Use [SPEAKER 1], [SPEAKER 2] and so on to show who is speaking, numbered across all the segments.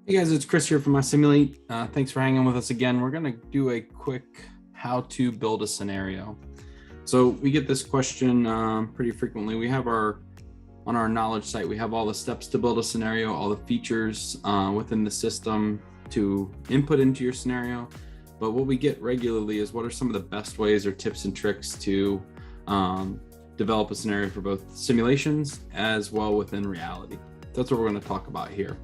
[SPEAKER 1] Hey guys, it's Chris here from my Simulate. Thanks for hanging with us again. We're going to do a quick how to build a scenario. So we get this question pretty frequently. We have on our knowledge site, we have all the steps to build a scenario, all the features within the system to input into your scenario. But what we get regularly is what are some of the best ways or tips and tricks to develop a scenario for both simulations as well within reality. That's what we're going to talk about here.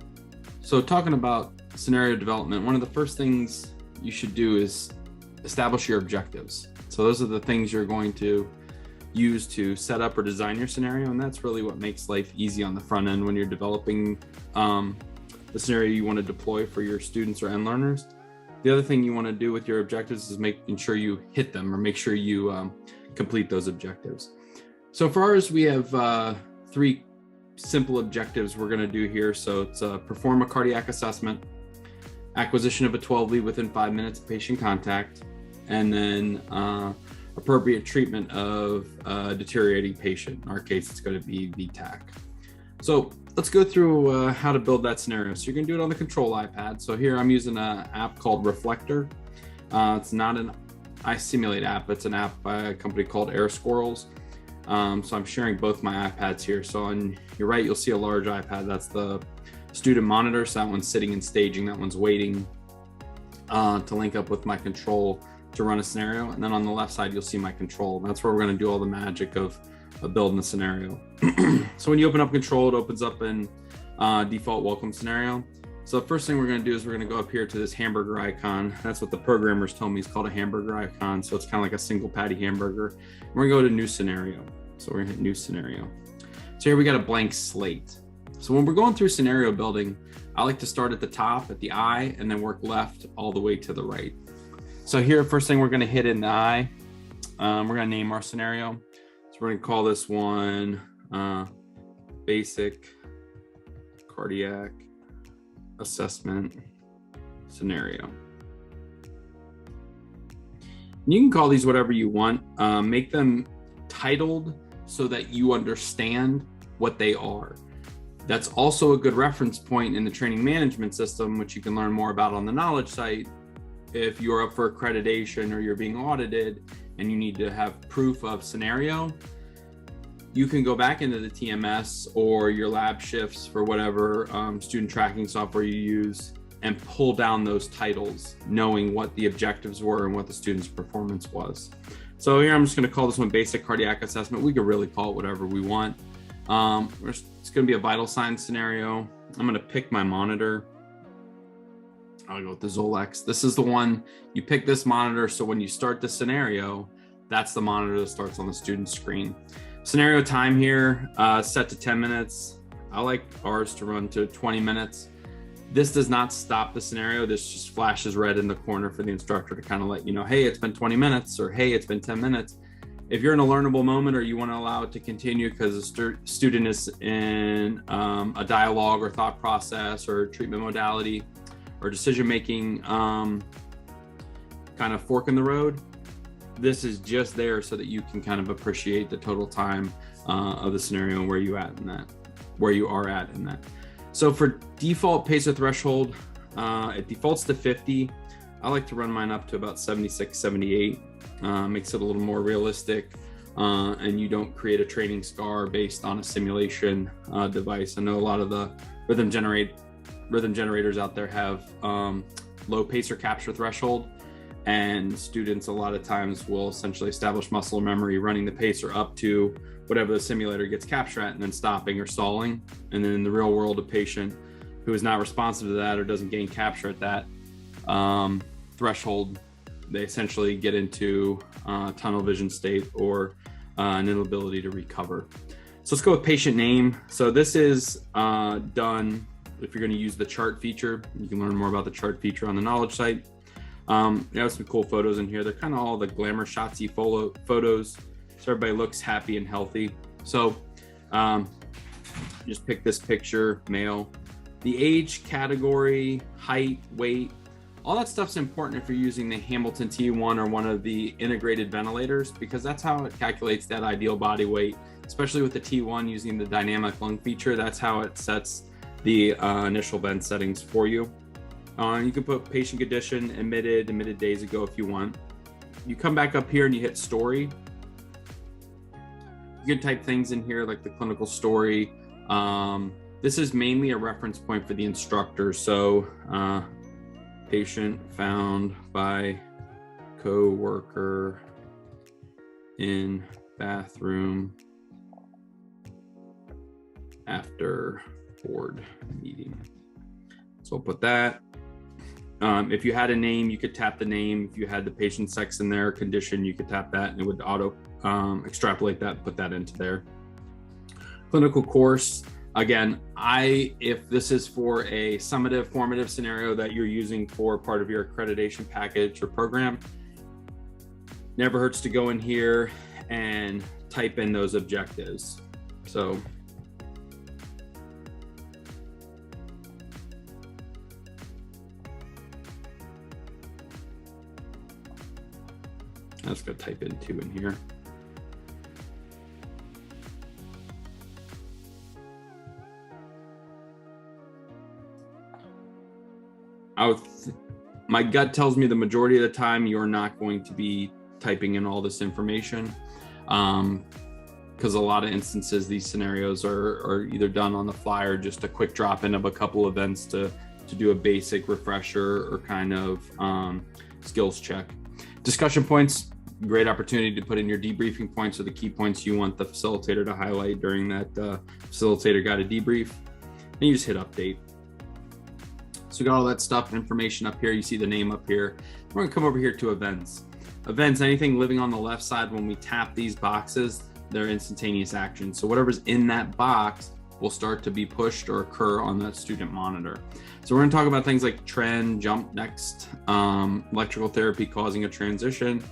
[SPEAKER 1] So talking about scenario development, one of the first things you should do is establish your objectives. So those are the things you're going to use to set up or design your scenario. And that's really what makes life easy on the front end when you're developing the scenario you want to deploy for your students or end learners. The other thing you want to do with your objectives is making sure you hit them or make sure you complete those objectives. So for ours, we have three simple objectives we're going to do here. So it's perform a cardiac assessment, acquisition of a 12 lead within 5 minutes of patient contact, and then appropriate treatment of a deteriorating patient. In our case, it's going to be VTAC. So let's go through how to build that scenario. So you're going to do it on the control iPad. So here I'm using an app called Reflector. It's not an iSimulate app. It's an app by a company called Air Squirrels. So I'm sharing both my iPads here. So on your right, you'll see a large iPad. That's the student monitor. So that one's sitting and staging. That one's waiting to link up with my control to run a scenario. And then on the left side, you'll see my control. That's where we're going to do all the magic of building a scenario. So when you open up control, it opens up in default welcome scenario. So the first thing we're going to do is we're going to go up here to this hamburger icon. That's what the programmers told me is called a hamburger icon. So it's kind of like a single patty hamburger. And we're going to go to new scenario. So we're going to hit new scenario. So here we got a blank slate. So when we're going through scenario building, I like to start at the top at the eye and then work left all the way to the right. So here, first thing we're going to hit in the eye, we're going to name our scenario. So we're going to call this one basic cardiac assessment scenario. And you can call these whatever you want. Make them titled so that you understand what they are. That's also a good reference point in the training management system, which you can learn more about on the knowledge site. If you're up for accreditation or you're being audited and you need to have proof of scenario, you can go back into the TMS or your lab shifts for whatever student tracking software you use and pull down those titles, knowing what the objectives were and what the student's performance was. So here I'm just going to call this one basic cardiac assessment. We could really call it whatever we want. It's going to be a vital signs scenario. I'm going to pick my monitor. I'll go with the Zolex. This is the one you pick this monitor. So when you start the scenario, that's the monitor that starts on the student's screen. Scenario time here, set to 10 minutes. I like ours to run to 20 minutes. This does not stop the scenario. This just flashes red in the corner for the instructor to kind of let you know, hey, it's been 20 minutes or hey, it's been 10 minutes. If you're in a learnable moment or you want to allow it to continue because the student is in a dialogue or thought process or treatment modality or decision-making kind of fork in the road, this is just there so that you can kind of appreciate the total time of the scenario and where you are at in that. So for default pacer threshold, it defaults to 50. I like to run mine up to about 76, 78. Makes it a little more realistic and you don't create a training scar based on a simulation device. I know a lot of the rhythm generators out there have low pacer capture threshold. And students a lot of times will essentially establish muscle memory running the pacer up to whatever the simulator gets capture at and then stopping or stalling. And then in the real world, a patient who is not responsive to that or doesn't gain capture at that threshold, they essentially get into tunnel vision state or an inability to recover. So let's go with patient name. So this is done if you're going to use the chart feature. You can learn more about the chart feature on the knowledge site. Have some cool photos in here. They're kind of all the glamour shotsy photos, so everybody looks happy and healthy. So just pick this picture, male. The age, category, height, weight, all that stuff's important if you're using the Hamilton T1 or one of the integrated ventilators, because that's how it calculates that ideal body weight, especially with the T1 using the dynamic lung feature. That's how it sets the initial event settings for you. You can put patient condition, admitted days ago if you want. You come back up here and you hit story. You can type things in here like the clinical story. This is mainly a reference point for the instructor. So patient found by co-worker in bathroom after board meeting. So I'll put that. If you had a name, you could tap the name. If you had the patient sex in there, condition, you could tap that and it would auto extrapolate that, put that into there. Clinical course. Again, if this is for a summative, formative scenario that you're using for part of your accreditation package or program, never hurts to go in here and type in those objectives. So I'm just gonna type in 2 in here. My gut tells me the majority of the time you're not going to be typing in all this information, because a lot of instances these scenarios are either done on the fly or just a quick drop in of a couple events to do a basic refresher or kind of skills check. Discussion points, great opportunity to put in your debriefing points or the key points you want the facilitator to highlight during that facilitator guided debrief. And you just hit update. So we got all that stuff, information up here. You see the name up here. We're gonna come over here to events. Events, anything living on the left side, when we tap these boxes, they're instantaneous actions. So whatever's in that box will start to be pushed or occur on that student monitor. So we're gonna talk about things like trend, jump next, electrical therapy causing a transition,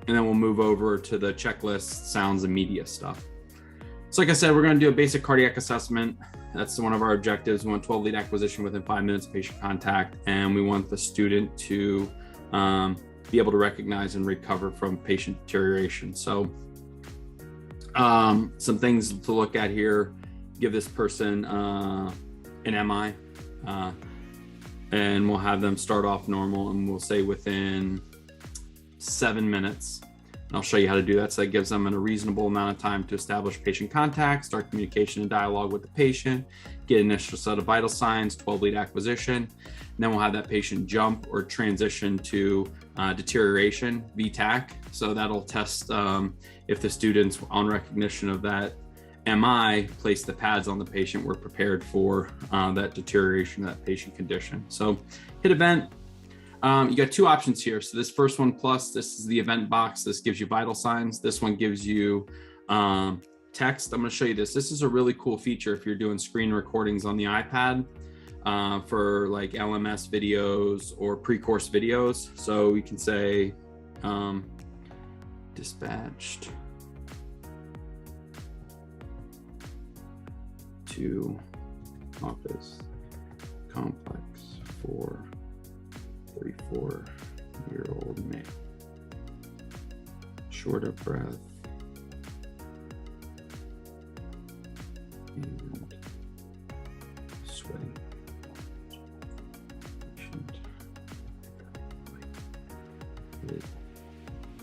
[SPEAKER 1] and then we'll move over to the checklist, sounds and media stuff. So like I said, we're gonna do a basic cardiac assessment. That's one of our objectives. We want 12 lead acquisition within 5 minutes of patient contact, and we want the student to be able to recognize and recover from patient deterioration. So some things to look at here, give this person an MI, and we'll have them start off normal, and we'll say within 7 minutes. And I'll show you how to do that. So that gives them a reasonable amount of time to establish patient contact, start communication and dialogue with the patient, get an initial set of vital signs, 12 lead acquisition. And then we'll have that patient jump or transition to deterioration, VTAC. So that'll test if the students on recognition of that MI place the pads on the patient, we're prepared for that deterioration, that patient condition. So hit event. You got 2 options here. So this first one plus, this is the event box. This gives you vital signs. This one gives you text. I'm going to show you this. This is a really cool feature if you're doing screen recordings on the iPad for like LMS videos or pre-course videos. So we can say dispatched to office complex for 34-year-old male, short of breath and sweating. Patient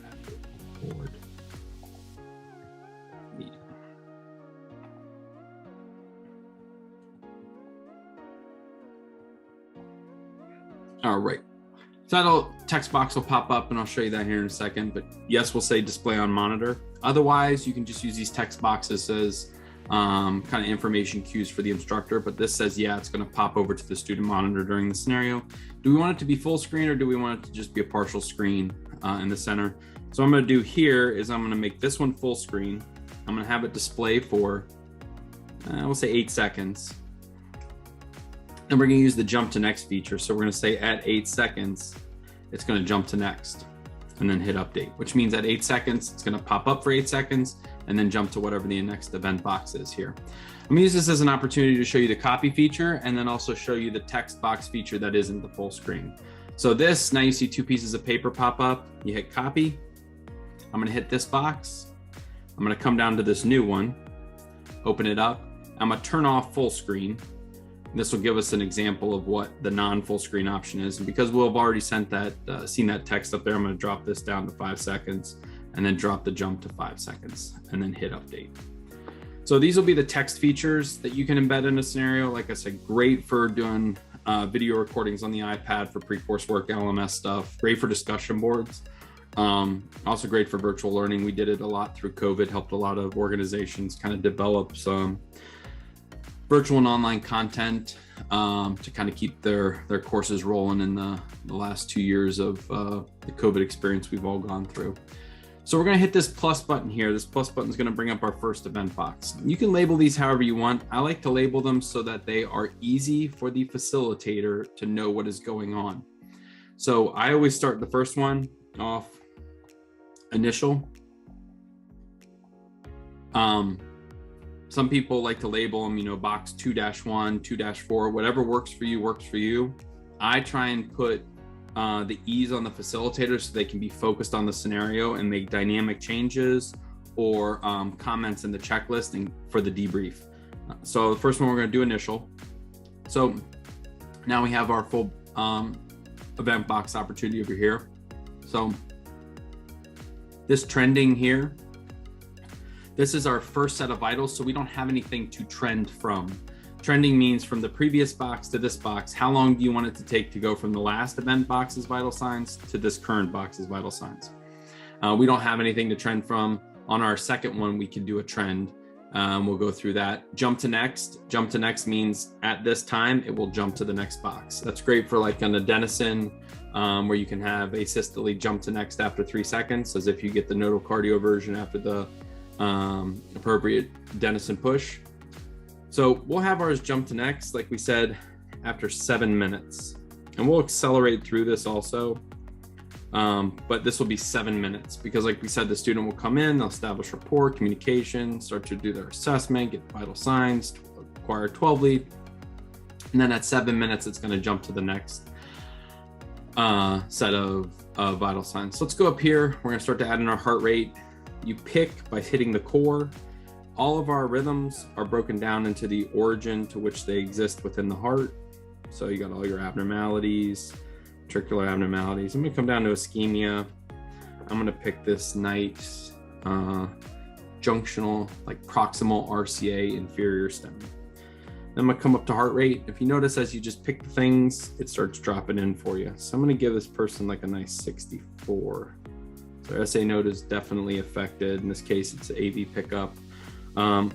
[SPEAKER 1] at the board meeting. All right. So that text box will pop up and I'll show you that here in a second, but yes, we'll say display on monitor. Otherwise, you can just use these text boxes as kind of information cues for the instructor, but this says, yeah, it's going to pop over to the student monitor during the scenario. Do we want it to be full screen or do we want it to just be a partial screen in the center? So what I'm going to do here is I'm going to make this one full screen. I'm going to have it display for, we'll say 8 seconds. And we're going to use the jump to next feature. So we're going to say at 8 seconds, it's going to jump to next and then hit update, which means at 8 seconds, it's going to pop up for 8 seconds and then jump to whatever the next event box is here. I'm going to use this as an opportunity to show you the copy feature and then also show you the text box feature that isn't the full screen. So this, now you see 2 pieces of paper pop up. You hit copy. I'm going to hit this box. I'm going to come down to this new one, open it up. I'm going to turn off full screen. This will give us an example of what the non-full screen option is. And because we'll have already seen that text up there, I'm going to drop this down to 5 seconds and then drop the jump to 5 seconds and then hit update. So these will be the text features that you can embed in a scenario. Like I said, great for doing video recordings on the iPad for pre-coursework, LMS stuff, great for discussion boards. Also great for virtual learning. We did it a lot through COVID, helped a lot of organizations kind of develop some virtual and online content to kind of keep their courses rolling in the last 2 years of the COVID experience we've all gone through. So we're going to hit this plus button here. This plus button is going to bring up our first event box. You can label these however you want. I like to label them so that they are easy for the facilitator to know what is going on. So I always start the first one off initial. Some people like to label them, you know, box 2-1, 2-4, whatever works for you, works for you. I try and put the ease on the facilitator so they can be focused on the scenario and make dynamic changes or comments in the checklist and for the debrief. So the first one we're going to do initial. So now we have our full event box opportunity over here. So this trending here, this is our first set of vitals, so we don't have anything to trend from. Trending means from the previous box to this box, how long do you want it to take to go from the last event box's vital signs to this current box's vital signs? We don't have anything to trend from. On our second one, we can do a trend. We'll go through that. Jump to next. Jump to next means at this time, it will jump to the next box. That's great for like an adenosine, where you can have asystole jump to next after 3 seconds, as if you get the nodal cardio version after the appropriate adenosine push. So we'll have ours jump to next, like we said, after 7 minutes. And we'll accelerate through this also. But this will be 7 minutes because like we said, the student will come in, they'll establish rapport, communication, start to do their assessment, get vital signs, acquire 12 lead. And then at 7 minutes, it's gonna jump to the next set of vital signs. So let's go up here. We're gonna start to add in our heart rate. You pick by hitting the core. All of our rhythms are broken down into the origin to which they exist within the heart. So you got all your abnormalities, ventricular abnormalities. I'm gonna come down to ischemia. I'm gonna pick this nice junctional, like proximal RCA inferior stem. Then I'm gonna come up to heart rate. If you notice, as you just pick the things, it starts dropping in for you. So I'm gonna give this person like a nice 64. So SA node is definitely affected. In this case, it's an AV pickup. I'm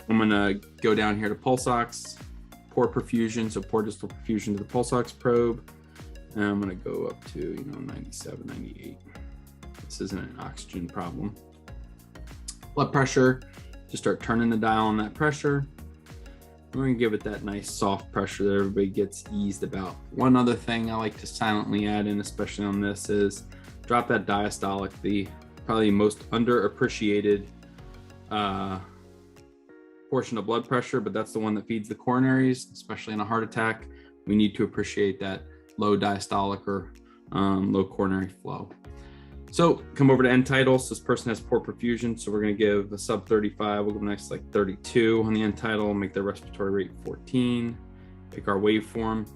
[SPEAKER 1] gonna go down here to pulse ox, pore perfusion, so pore distal perfusion to the pulse ox probe. And I'm gonna go up to 97, 98. This isn't an oxygen problem. Blood pressure, just start turning the dial on that pressure. We're gonna give it that nice soft pressure that everybody gets eased about. One other thing I like to silently add in, especially on this, is drop that diastolic, the probably most underappreciated portion of blood pressure, but that's the one that feeds the coronaries, especially in a heart attack. We need to appreciate that low diastolic or low coronary flow. So come over to end titles. This person has poor perfusion, so we're going to give a sub 35. We'll go next like 32 on the end title, make their respiratory rate 14. Pick our waveform.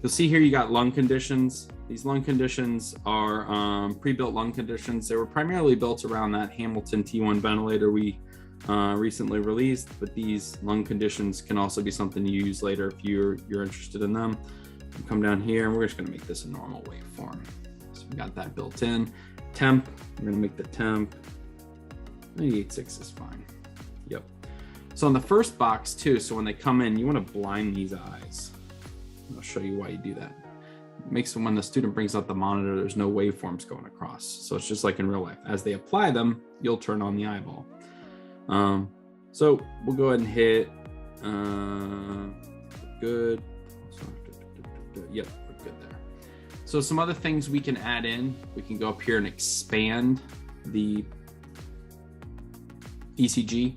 [SPEAKER 1] You'll see here you got lung conditions. These lung conditions are pre-built lung conditions. They were primarily built around that Hamilton T1 ventilator we recently released, but these lung conditions can also be something you use later if you're interested in them. Come down here, and we're just going to make this a normal waveform. So we got that built in. Temp, we're going to make the temp 98.6 is fine. Yep. So on the first box too, so when they come in, you want to blind these eyes. I'll show you why you do that. It makes them, when the student brings out the monitor, there's no waveforms going across. So it's just like in real life. As they apply them, you'll turn on the eyeball. So we'll go ahead and hit good. Yep, we're good there. So some other things we can add in, we can go up here and expand the ECG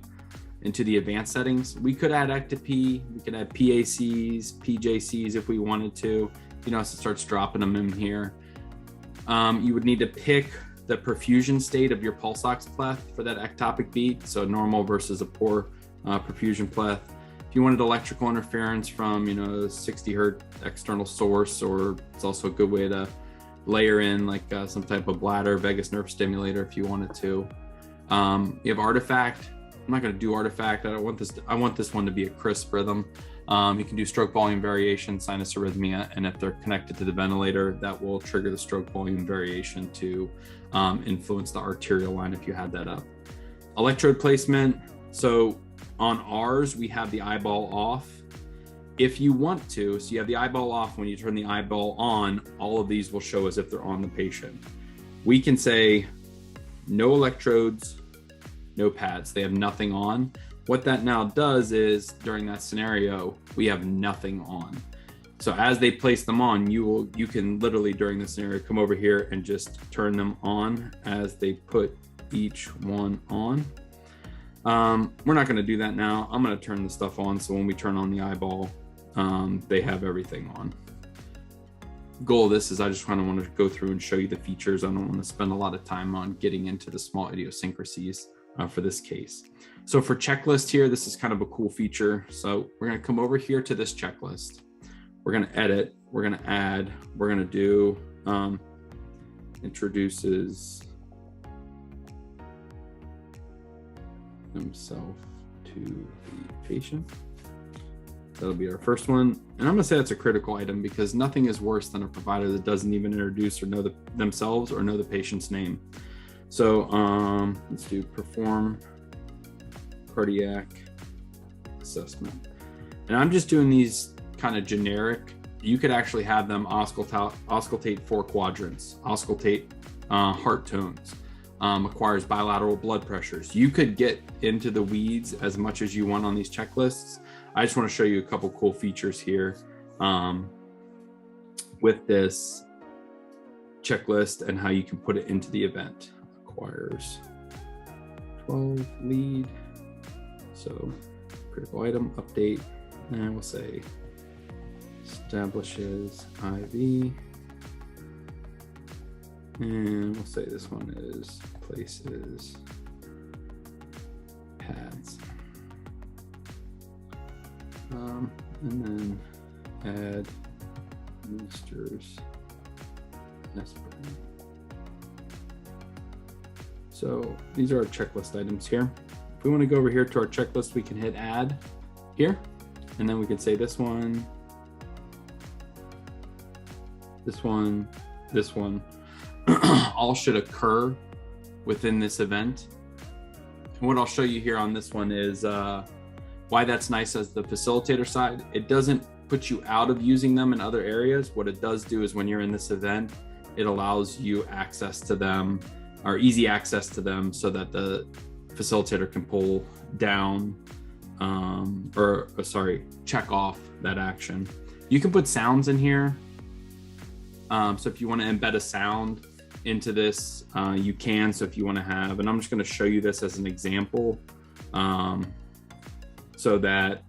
[SPEAKER 1] into the advanced settings. We could add ectopy, we could add PACs, PJCs if we wanted to. You know, so it starts dropping them in here. You would need to pick the perfusion state of your pulse ox pleth for that ectopic beat. So normal versus a poor perfusion pleth. If If you wanted electrical interference from, a 60 hertz external source, or it's also a good way to layer in like some type of bladder vagus nerve stimulator if you wanted to. You have artifact. I'm not going to do artifact. I want this one to be a crisp rhythm. You can do stroke volume variation, sinus arrhythmia, and if they're connected to the ventilator, that will trigger the stroke volume variation to influence the arterial line if you had that up. Electrode placement. So on ours, we have the eyeball off. If you want to, so you have the eyeball off, when you turn the eyeball on, all of these will show as if they're on the patient. We can say no electrodes, no pads. They have nothing on. What that now does is, during that scenario, we have nothing on. So as they place them on, you can literally, during the scenario, come over here and just turn them on as they put each one on. We're not going to do that now. I'm going to turn the stuff on, so when we turn on the eyeball, they have everything on. Goal of this is I just kind of want to go through and show you the features. I don't want to spend a lot of time on getting into the small idiosyncrasies for this case. So for checklist here, this is kind of a cool feature. So we're going to come over here to this checklist. We're going to edit, we're going to add, we're going to do introduces himself to the patient. That'll be our first one. And I'm gonna say that's a critical item, because nothing is worse than a provider that doesn't even introduce or know themselves or know the patient's name. So let's do perform cardiac assessment. And I'm just doing these kind of generic. You could actually have them auscultate 4 quadrants, auscultate heart tones, acquires bilateral blood pressures. You could get into the weeds as much as you want on these checklists. I just want to show you a couple cool features here with this checklist and how you can put it into the event. Acquires 12 lead. So critical item update, and we'll say establishes IV. And we'll say this one is places pads. And then add administers aspirin. So these are our checklist items here. If we want to go over here to our checklist, we can hit add here, and then we can say this one, this one, this one, all should occur within this event. And what I'll show you here on this one is why that's nice as the facilitator side. It doesn't put you out of using them in other areas. What it does do is when you're in this event, it allows you access to them, or easy access to them, so that the facilitator can pull down check off that action. You can put sounds in here. So if you want to embed a sound into this, you can. So if you want to have, and I'm just going to show you this as an example, so that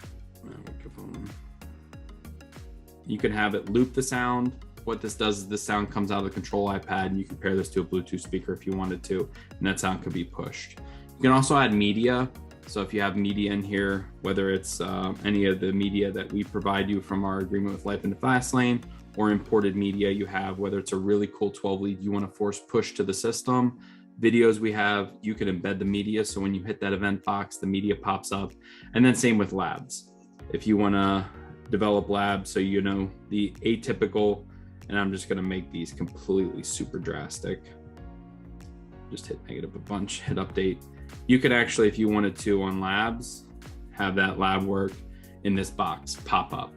[SPEAKER 1] you can have it loop the sound. What this does is the sound comes out of the control iPad, and you can pair this to a Bluetooth speaker if you wanted to, and that sound could be pushed. You can also add media. So if you have media in here, whether it's any of the media that we provide you from our agreement with Life in the Fast Lane, or imported media you have, whether it's a really cool 12 lead you want to force push to the system, videos we have, you can embed the media. So when you hit that event box, the media pops up. And then same with labs. If you want to develop labs, so you know the atypical, and I'm just going to make these completely super drastic. Just hit negative a bunch, hit update. You could actually, if you wanted to on labs, have that lab work in this box pop up.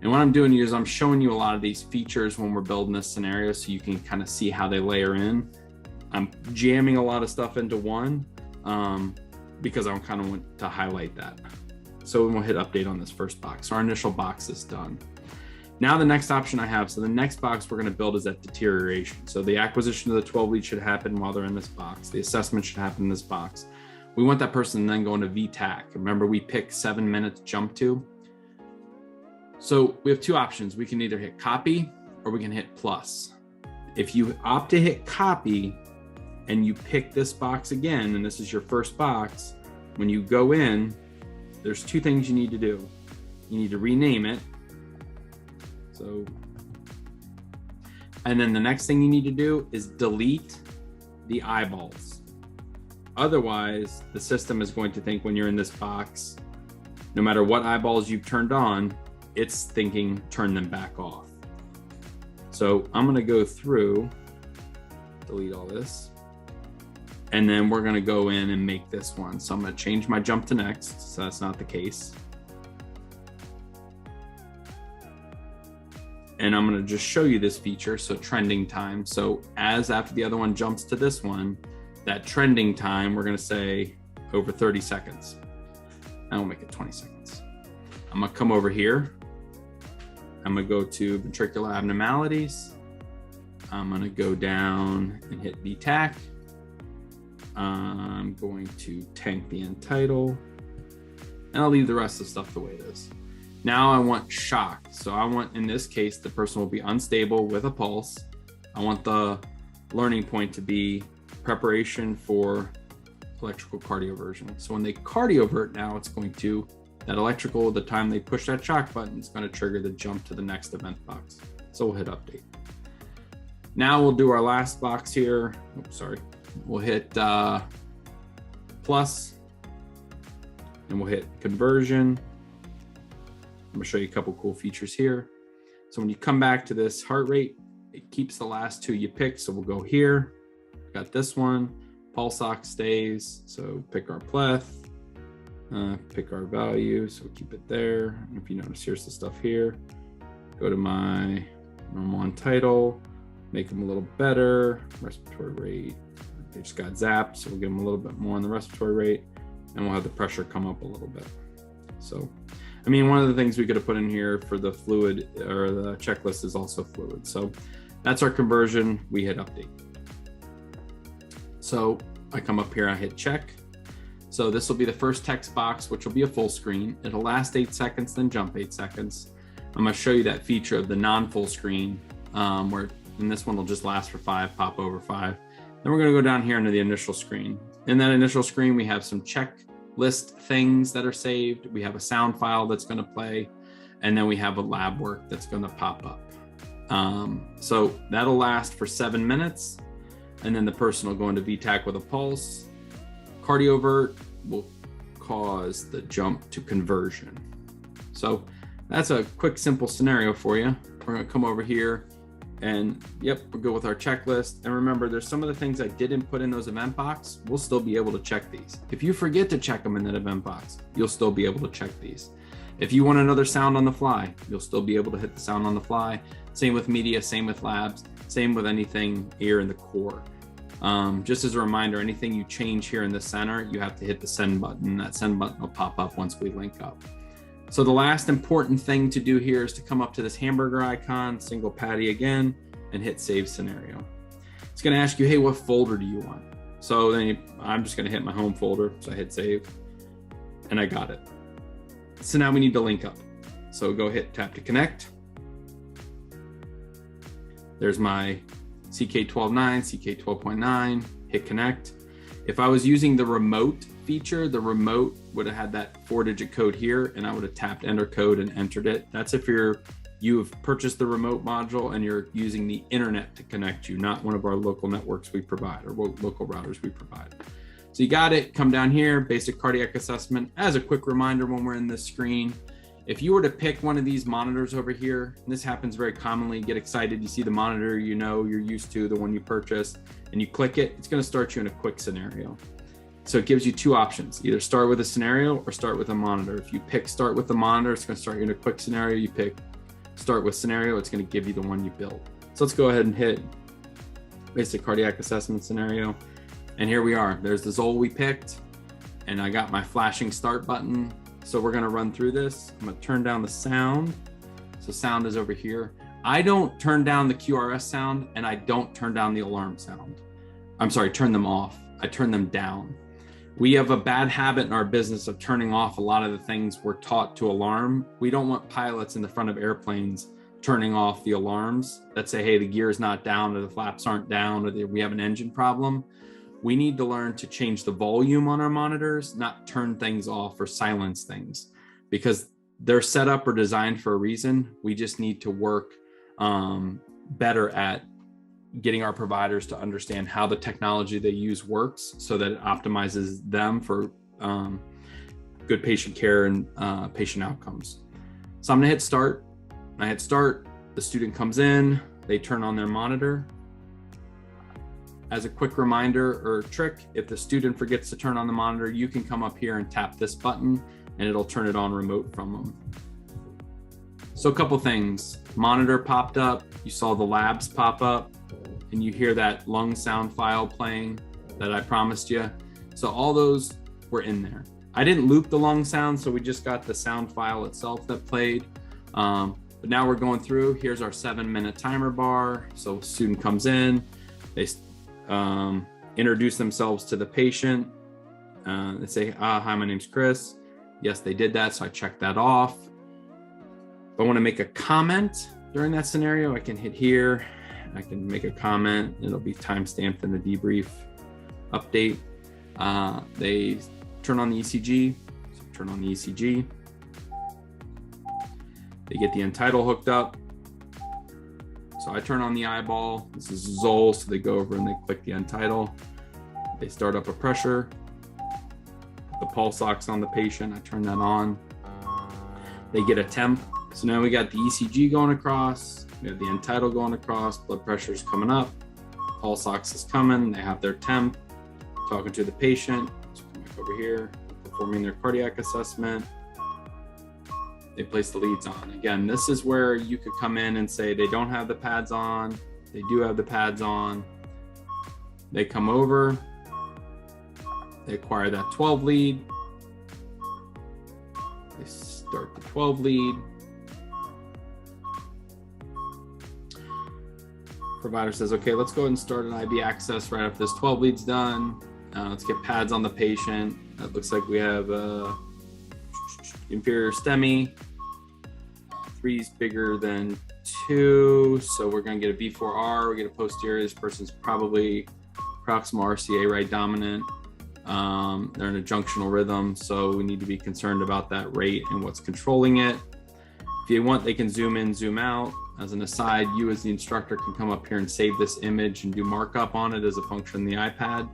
[SPEAKER 1] And what I'm doing here is I'm showing you a lot of these features when we're building this scenario, so you can kind of see how they layer in. I'm jamming a lot of stuff into one because I kind of want to highlight that. So we'll hit update on this first box. Our initial box is done. Now the next option I have, so the next box we're going to build is that deterioration. So the acquisition of the 12 leads should happen while they're in this box. The assessment should happen in this box. We want that person then going to VTAC. Remember, we pick 7 minutes jump to. So we have two options. We can either hit copy or we can hit plus. If you opt to hit copy and you pick this box again, and this is your first box, when you go in, there's two things you need to do. you need to rename it. So, and then the next thing you need to do is delete the eyeballs. Otherwise, the system is going to think when you're in this box, no matter what eyeballs you've turned on, it's thinking turn them back off. So I'm going to go through, delete all this, and then we're going to go in and make this one. So I'm going to change my jump to next, so that's not the case. And I'm going to just show you this feature. So trending time. So as after the other one jumps to this one, that trending time, we're going to say over 30 seconds. And we'll make it 20 seconds. I'm going to come over here. I'm going to go to ventricular abnormalities. I'm going to go down and hit VTAC. I'm going to tank the end title. And I'll leave the rest of the stuff the way it is. Now I want shock. So I want, in this case, the person will be unstable with a pulse. I want the learning point to be preparation for electrical cardioversion. So when they cardiovert now, it's going to, that electrical, the time they push that shock button, it's going to trigger the jump to the next event box. So we'll hit update. Now we'll do our last box here. Oops, sorry. We'll hit plus, and we'll hit conversion. I'm going to show you a couple cool features here. So when you come back to this heart rate, it keeps the last two you pick. So we'll go here. Got this one. Pulse ox stays. So pick our pleth, pick our value. So we'll keep it there. And if you notice, here's the stuff here. Go to my normal on title, make them a little better. Respiratory rate. They just got zapped. So we'll give them a little bit more on the respiratory rate, and we'll have the pressure come up a little bit. So, I mean, one of the things we could have put in here for the fluid or the checklist is also fluid. So that's our conversion. We hit update. So I come up here, I hit check. So this will be the first text box, which will be a full screen. It'll last 8 seconds, then jump 8 seconds. I'm going to show you that feature of the non-full screen, where in this one will just last for 5, pop over 5. Then we're going to go down here into the initial screen. In that initial screen, we have some checklist things that are saved. We have a sound file that's going to play, and then we have a lab work that's going to pop up. So that'll last for 7 minutes, and then the person will go into VTAC with a pulse. Cardiovert will cause the jump to conversion. So that's a quick, simple scenario for you. We're going to come over here and yep, we'll go with our checklist. And remember, there's some of the things I didn't put in those event box. We'll still be able to check these. If you forget to check them in that event box, you'll still be able to check these. If you want another sound on the fly, you'll still be able to hit the sound on the fly. Same with media, same with labs, same with anything here in the core. Just as a reminder, anything you change here in the center, you have to hit the send button. That send button will pop up once we link up. So the last important thing to do here is to come up to this hamburger icon, single patty again, and hit save scenario. It's going to ask you, hey, what folder do you want? So then I'm just going to hit my home folder. So I hit save and I got it. So now we need to link up. So go hit tap to connect. There's my CK12.9, CK12.9, hit connect. If I was using the remote feature, the remote would have had that 4-digit code here, and I would have tapped enter code and entered it. That's if you've purchased the remote module and you're using the internet to connect you, not one of our local networks we provide or local routers we provide. So you got it, come down here, basic cardiac assessment. As a quick reminder when we're in this screen, if you were to pick one of these monitors over here, and this happens very commonly, get excited, you see the monitor you know you're used to, the one you purchased, and you click it, it's going to start you in a quick scenario. So it gives you two options, either start with a scenario or start with a monitor. If you pick start with the monitor, it's going to start you in a quick scenario. You pick start with scenario, it's going to give you the one you built. So let's go ahead and hit basic cardiac assessment scenario. And here we are. There's the Zoll we picked, and I got my flashing start button. So we're going to run through this. I'm going to turn down the sound. So sound is over here. I don't turn down the QRS sound, and I don't turn down the alarm sound. I'm sorry, turn them off. I turn them down. We have a bad habit in our business of turning off a lot of the things we're taught to alarm. We don't want pilots in the front of airplanes turning off the alarms that say, hey, the gear is not down, or the flaps aren't down, or we have an engine problem. We need to learn to change the volume on our monitors, not turn things off or silence things, because they're set up or designed for a reason. We just need to work better at getting our providers to understand how the technology they use works so that it optimizes them for good patient care and patient outcomes. So I'm gonna hit start. I hit start, the student comes in, they turn on their monitor. As a quick reminder or trick, if the student forgets to turn on the monitor, you can come up here and tap this button and it'll turn it on remote from them. So a couple things, monitor popped up, you saw the labs pop up, and you hear that lung sound file playing that I promised you. So all those were in there. I didn't loop the lung sound, so we just got the sound file itself that played. But now we're going through, here's our 7-minute timer bar. So student comes in, they introduce themselves to the patient. They say, hi, my name's Chris. Yes, they did that, so I checked that off. If I wanna make a comment during that scenario, I can hit here. I can make a comment. It'll be timestamped in the debrief update. They turn on the ECG. So turn on the ECG. They get the Entitle hooked up. So I turn on the eyeball. This is Zoll, so they go over and they click the Entitle. They start up a pressure. Put the pulse ox on the patient. I turn that on. They get a temp. So now we got the ECG going across. We have the Entitle going across. Blood pressure is coming up. Pulse ox is coming. They have their temp. Talking to the patient. So come back over here. Performing their cardiac assessment. They place the leads on. Again, this is where you could come in and say they don't have the pads on. They do have the pads on. They come over. They acquire that 12 lead. They start the 12 lead. Provider says, okay, let's go ahead and start an IB access right after this 12 lead's done. Let's get pads on the patient. It looks like we have inferior STEMI. 3 is bigger than 2, so we're going to get a V4R. We get a posterior. This person's probably proximal RCA right dominant. They're in a junctional rhythm, so we need to be concerned about that rate and what's controlling it. If you want, they can zoom in, zoom out. As an aside, you as the instructor can come up here and save this image and do markup on it as a function in the iPad.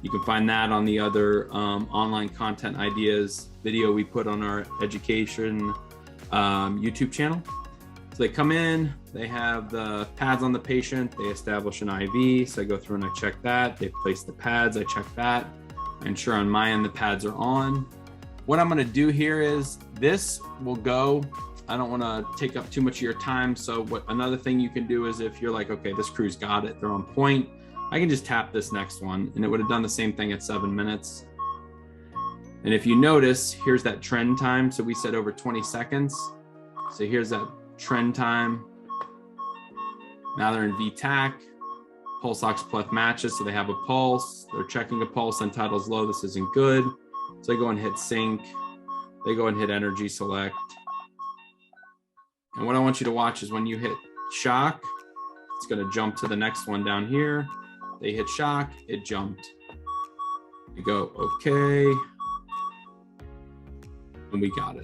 [SPEAKER 1] You can find that on the other online content ideas video we put on our education YouTube channel. So they come in, they have the pads on the patient, they establish an IV. So I go through and I check that. They place the pads, I check that. I ensure on my end the pads are on. What I'm gonna do here is this will go. I don't wanna take up too much of your time. So another thing you can do is if you're like, okay, this crew's got it, they're on point, I can just tap this next one and it would have done the same thing at 7 minutes. And if you notice, here's that trend time. So we said over 20 seconds. So here's that trend time. Now they're in VTAC. Pulse ox pleth matches, so they have a pulse. They're checking a pulse, Entitle's low, this isn't good. So they go and hit sync. They go and hit energy select. And what I want you to watch is when you hit shock, it's gonna jump to the next one down here. They hit shock, it jumped. You go, okay. And we got it.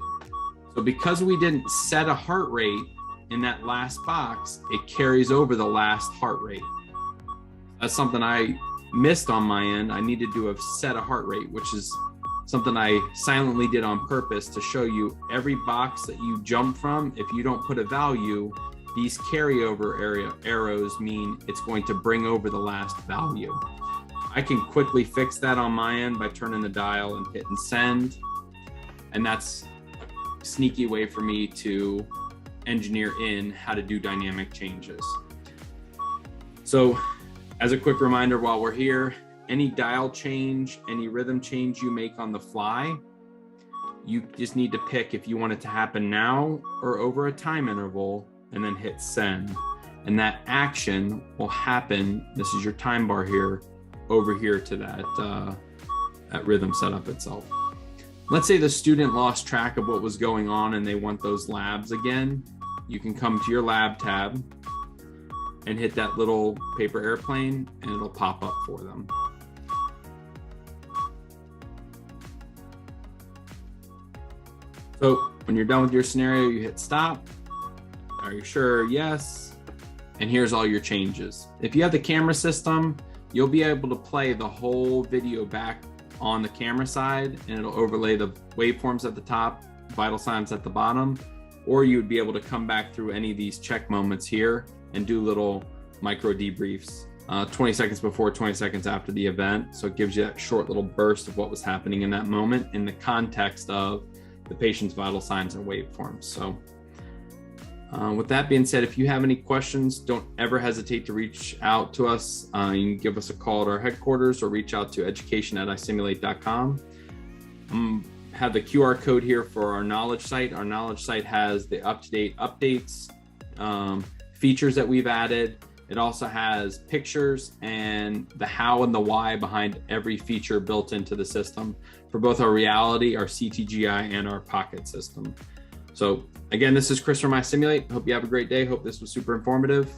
[SPEAKER 1] So because we didn't set a heart rate in that last box, it carries over the last heart rate. That's something I missed on my end. I needed to have set a heart rate, which is something I silently did on purpose to show you every box that you jump from. If you don't put a value, these carryover arrows mean it's going to bring over the last value. I can quickly fix that on my end by turning the dial and hitting send. And that's a sneaky way for me to engineer in how to do dynamic changes. So as a quick reminder while we're here, any dial change, any rhythm change you make on the fly, you just need to pick if you want it to happen now or over a time interval and then hit send. And that action will happen, this is your time bar here, over here to that rhythm setup itself. Let's say the student lost track of what was going on and they want those labs again. You can come to your lab tab and hit that little paper airplane and it'll pop up for them. So When you're done with your scenario, you hit stop. Are you sure? Yes. And here's all your changes. If you have the camera system, you'll be able to play the whole video back on the camera side, and it'll overlay the waveforms at the top, vital signs at the bottom, or you would be able to come back through any of these check moments here and do little micro debriefs, 20 seconds before, 20 seconds after the event. So it gives you that short little burst of what was happening in that moment in the context of the patient's vital signs and waveforms. So with that being said, if you have any questions, don't ever hesitate to reach out to us. You can give us a call at our headquarters or reach out to education@isimulate.com. Have the QR code here for our knowledge site. Our knowledge site has the up-to-date updates, features that we've added. It also has pictures and the how and the why behind every feature built into the system for both our REALITi, our CTGI, and our Pocket system. So again, this is Chris from iSimulate. Hope you have a great day. Hope this was super informative.